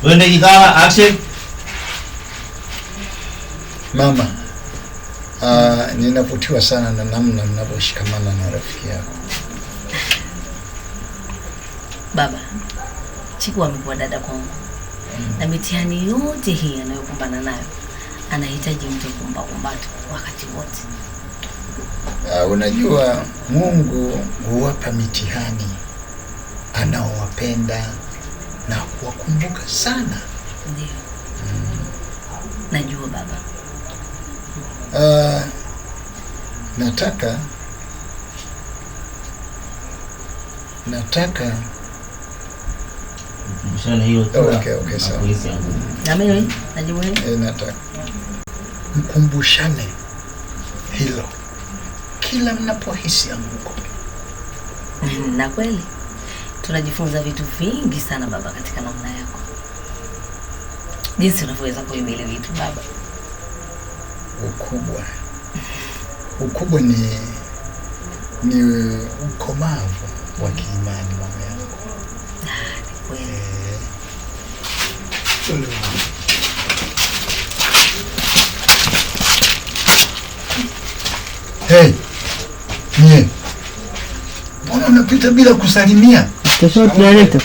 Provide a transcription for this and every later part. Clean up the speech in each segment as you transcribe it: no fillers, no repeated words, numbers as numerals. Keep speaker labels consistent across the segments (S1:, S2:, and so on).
S1: Twende kikawa, action.
S2: Mama, ninavutiwa sana na namna mnavyoshikamana na rafiki yako.
S3: Baba, Chiku amekuwa dada kwangu. Na mitihani yote hii anayokumbana nayo anahitaji mtu kumbakumbata wakati wote.
S2: Unajua Mungu huwapa mitihani anaowapenda na kuwakumbuka sana.
S3: Ndio. Najua baba.
S2: Nataka
S1: mshana hiyo tu.
S2: Okay, sawa.
S3: Na mimi najua
S2: nataka mkumbushane hilo kila mnapohisi anguko.
S3: Na kweli tunajifunza vitu vingi sana baba katika namna yako. Jinsi unavyoweza kuhimili vitu baba.
S2: Ukubwa ni ukomavu wa kiimani mama yangu.
S3: Ni kweli.
S2: Hey, nie. Mbona unapita bila kusalimia?
S4: Kesho tunaleta.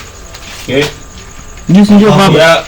S4: Jinsi ndio baba.